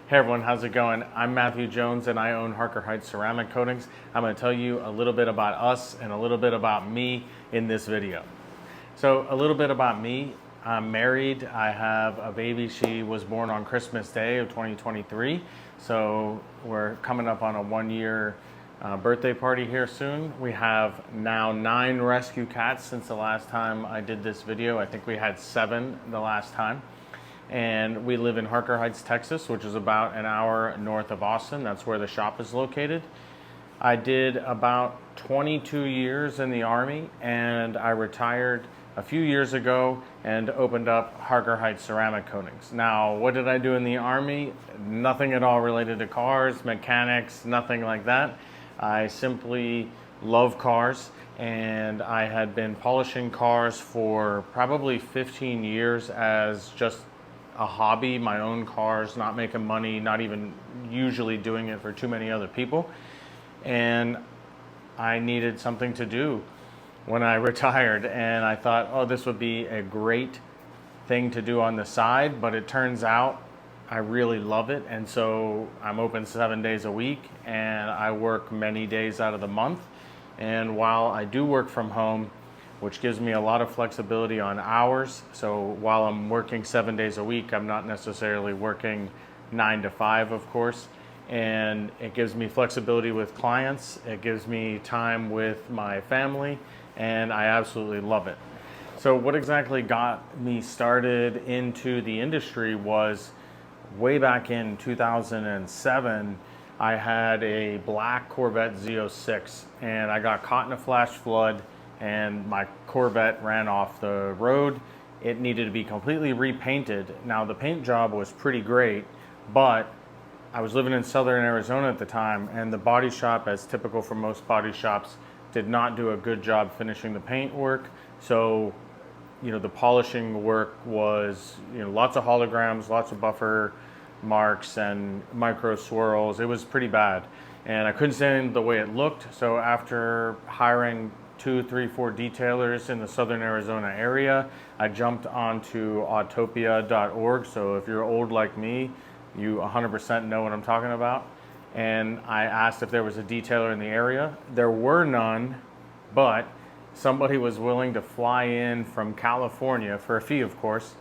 Hey everyone, how's it going? I'm Matthew Jones and I own Harker Heights Ceramic Coatings. I'm going to tell you a little bit about us and a little bit about me in this video. So a little bit about me. I'm married. I have a baby. She was born on Christmas Day of 2023. So we're coming up on a 1-year birthday party here soon. We have now 9 rescue cats since the last time I did this video. I think we had 7 the last time. And we live in Harker Heights, Texas, which is about an hour north of Austin. That's where the shop is located. I did about 22 years in the Army, and I retired a few years ago and opened up Harker Heights Ceramic Coatings. Now, what did I do in the Army? Nothing at all related to cars, mechanics, nothing like that. I simply love cars, and I had been polishing cars for probably 15 years as just a hobby, my own cars, not making money, not even usually doing it for too many other people. And I needed something to do when I retired, and I thought, oh, this would be a great thing to do on the side, but it turns out I really love it, and so I'm open 7 days a week, and I work many days out of the month. And while I do work from home, which gives me a lot of flexibility on hours. So while I'm working 7 days a week, I'm not necessarily working 9 to 5, of course. And it gives me flexibility with clients. It gives me time with my family, and I absolutely love it. So what exactly got me started into the industry was way back in 2007, I had a black Corvette Z06, and I got caught in a flash flood, and my Corvette ran off the road. It needed to be completely repainted. Now the paint job was pretty great, but I was living in southern Arizona at the time, and the body shop, as typical for most body shops, did not do a good job finishing the paint work. So, the polishing work was, lots of holograms, lots of buffer marks and micro swirls. It was pretty bad, and I couldn't stand the way it looked. So after hiring 2, 3, 4 detailers in the southern Arizona area, I jumped onto autopia.org. So if you're old like me, you 100% know what I'm talking about. And I asked if there was a detailer in the area. There were none, but somebody was willing to fly in from California for a fee, of course,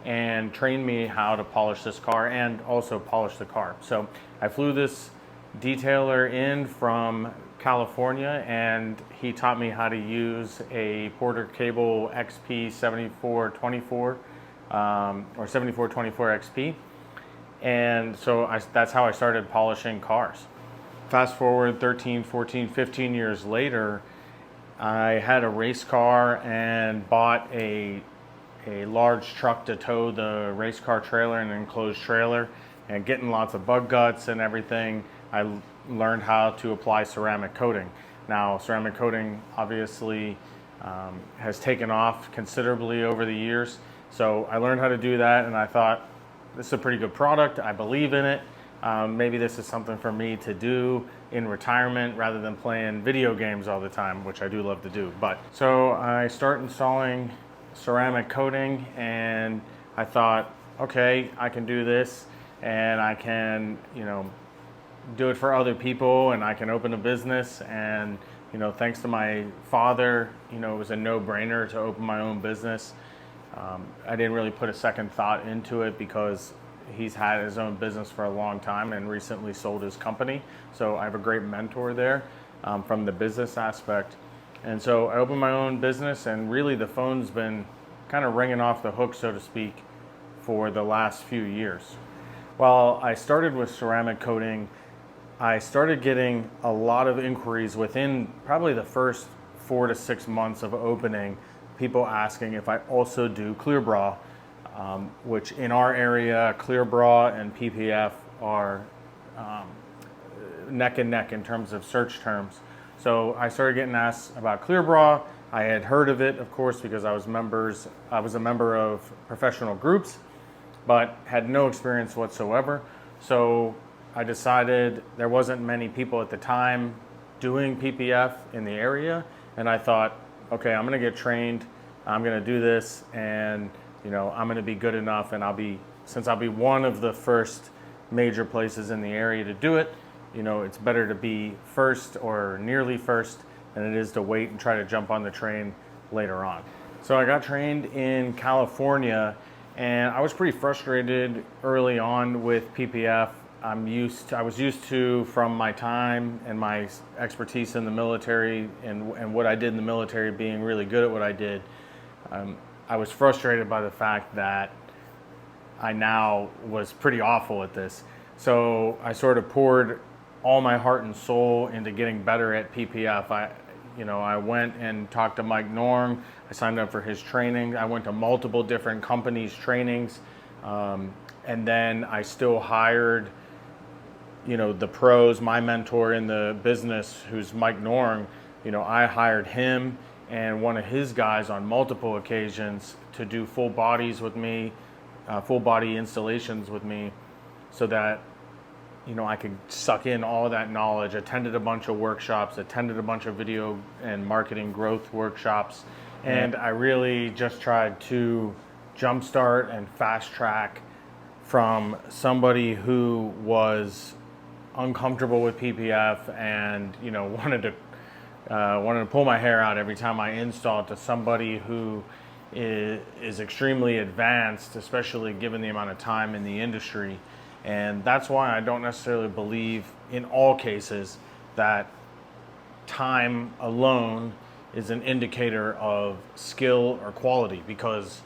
and train me how to polish this car and also polish the car. So I flew this detailer in from California, and he taught me how to use a Porter Cable XP 7424 or 7424 XP. And so that's how I started polishing cars. Fast forward 13, 14, 15 years later, I had a race car and bought a large truck to tow the race car trailer, an enclosed trailer, and getting lots of bug guts and everything. I learned how to apply ceramic coating. Now, ceramic coating obviously has taken off considerably over the years. So I learned how to do that, and I thought, this is a pretty good product. I believe in it. Maybe this is something for me to do in retirement rather than playing video games all the time, which I do love to do. But so I start installing ceramic coating, and I thought, okay, I can do this, and I can, do it for other people, and I can open a business. And thanks to my father, it was a no-brainer to open my own business. I didn't really put a second thought into it because he's had his own business for a long time and recently sold his company. So I have a great mentor there from the business aspect. And so I opened my own business, and really the phone's been kind of ringing off the hook, so to speak, for the last few years. While I started with ceramic coating, I started getting a lot of inquiries within probably the first 4 to 6 months of opening, people asking if I also do clear bra, which in our area, clear bra and PPF are neck and neck in terms of search terms. So I started getting asked about clear bra. I had heard of it, of course, because I was a member of professional groups, but had no experience whatsoever. So I decided there wasn't many people at the time doing PPF in the area, and I thought, okay, I'm gonna get trained, I'm gonna do this, and I'm gonna be good enough, and I'll be one of the first major places in the area to do it. You know, it's better to be first or nearly first than it is to wait and try to jump on the train later on. So I got trained in California, and I was pretty frustrated early on with PPF. I was used to, from my time and my expertise in the military and what I did in the military, being really good at what I did. I was frustrated by the fact that I now was pretty awful at this. So I sort of poured all my heart and soul into getting better at PPF. I went and talked to Mike Norng. I signed up for his training. I went to multiple different companies' trainings. And then I still hired, the pros, my mentor in the business, who's Mike Norng. I hired him and one of his guys on multiple occasions to do full bodies with me, full body installations with me, so that I could suck in all that knowledge. Attended a bunch of workshops, attended a bunch of video and marketing growth workshops, and I really just tried to jumpstart and fast track from somebody who was uncomfortable with PPF and wanted to pull my hair out every time I installed, to somebody who is extremely advanced, especially given the amount of time in the industry. And that's why I don't necessarily believe in all cases that time alone is an indicator of skill or quality, because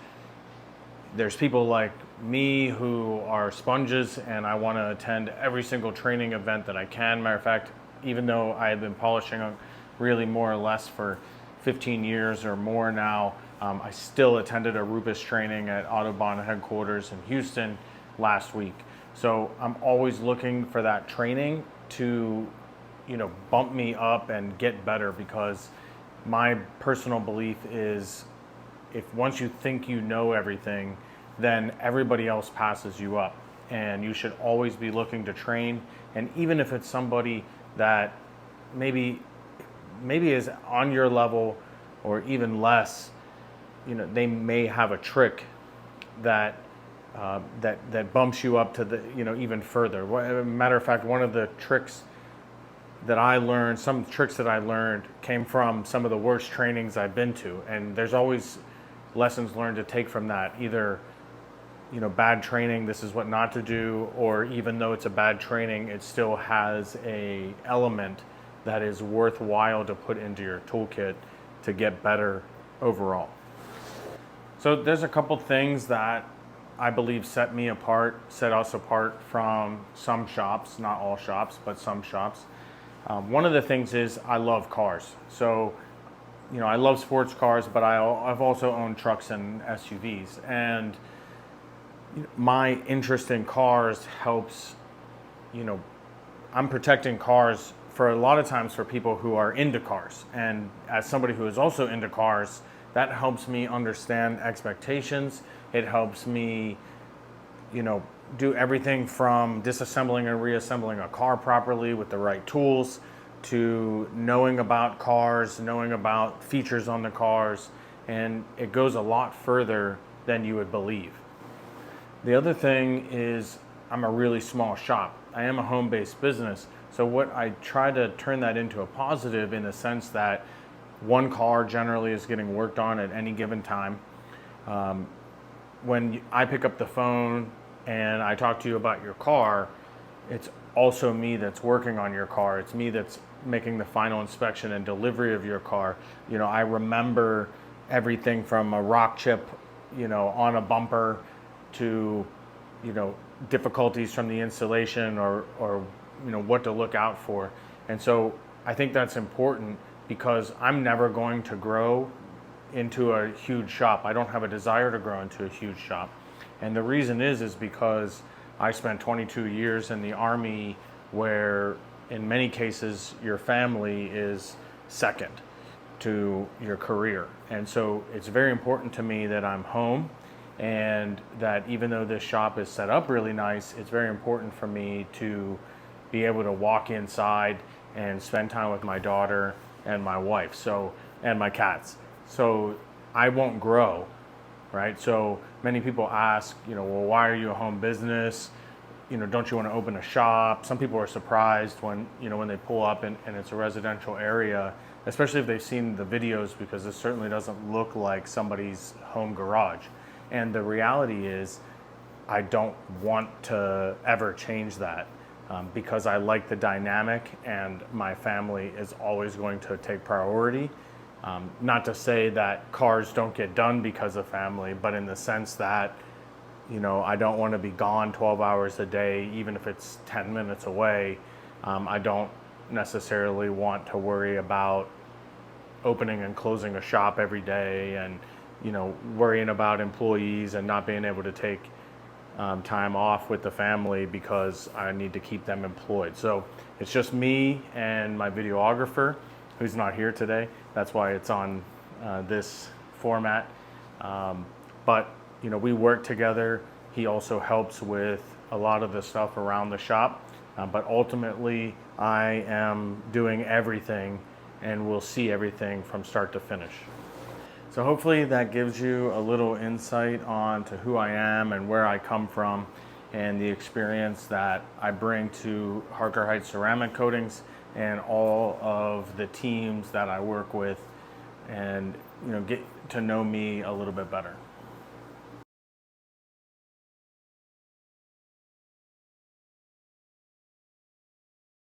there's people like me who are sponges, and I want to attend every single training event that I can. Matter of fact, even though I have been polishing really more or less for 15 years or more now, I still attended a Rupus training at Autobahn headquarters in Houston last week. So I'm always looking for that training to, bump me up and get better, because my personal belief is, if once you think you know everything, then everybody else passes you up. And you should always be looking to train. And even if it's somebody that maybe is on your level or even less, they may have a trick that bumps you up to the, even further. Matter of fact, one of the tricks that I learned, some tricks that I learned, came from some of the worst trainings I've been to. And there's always lessons learned to take from that. Either, bad training, this is what not to do, or even though it's a bad training, it still has a element that is worthwhile to put into your toolkit to get better overall. So there's a couple things that I believe set us apart from some shops, not all shops, but some shops. One of the things is I love cars. So, I love sports cars, but I've also owned trucks and SUVs. And my interest in cars helps, I'm protecting cars for a lot of times for people who are into cars. And as somebody who is also into cars, that helps me understand expectations. It helps me, do everything from disassembling and reassembling a car properly with the right tools, to knowing about cars, knowing about features on the cars, and it goes a lot further than you would believe. The other thing is, I'm a really small shop. I am a home-based business, so what I try to turn that into a positive, in the sense that one car generally is getting worked on at any given time. When I pick up the phone and I talk to you about your car, it's also me that's working on your car. It's me that's making the final inspection and delivery of your car. I remember everything from a rock chip, on a bumper, to, difficulties from the installation, or what to look out for. And so I think that's important, because I'm never going to grow into a huge shop. I don't have a desire to grow into a huge shop. And the reason is because I spent 22 years in the Army, where in many cases your family is second to your career. And so it's very important to me that I'm home, and that even though this shop is set up really nice, it's very important for me to be able to walk inside and spend time with my daughter and my wife, and my cats. So I won't grow, right? So many people ask, well, why are you a home business? don't you want to open a shop? Some people are surprised when, when they pull up and it's a residential area, especially if they've seen the videos, because this certainly doesn't look like somebody's home garage. And the reality is, I don't want to ever change that, because I like the dynamic and my family is always going to take priority. Not to say that cars don't get done because of family, but in the sense that, I don't want to be gone 12 hours a day, even if it's 10 minutes away. I don't necessarily want to worry about opening and closing a shop every day and, worrying about employees and not being able to take time off with the family because I need to keep them employed. So it's just me and my videographer, who's not here today. That's why it's on this format. But we work together. He also helps with a lot of the stuff around the shop. But ultimately, I am doing everything and will see everything from start to finish. So hopefully that gives you a little insight on to who I am and where I come from and the experience that I bring to Harker Heights Ceramic Coatings and all of the teams that I work with, and get to know me a little bit better.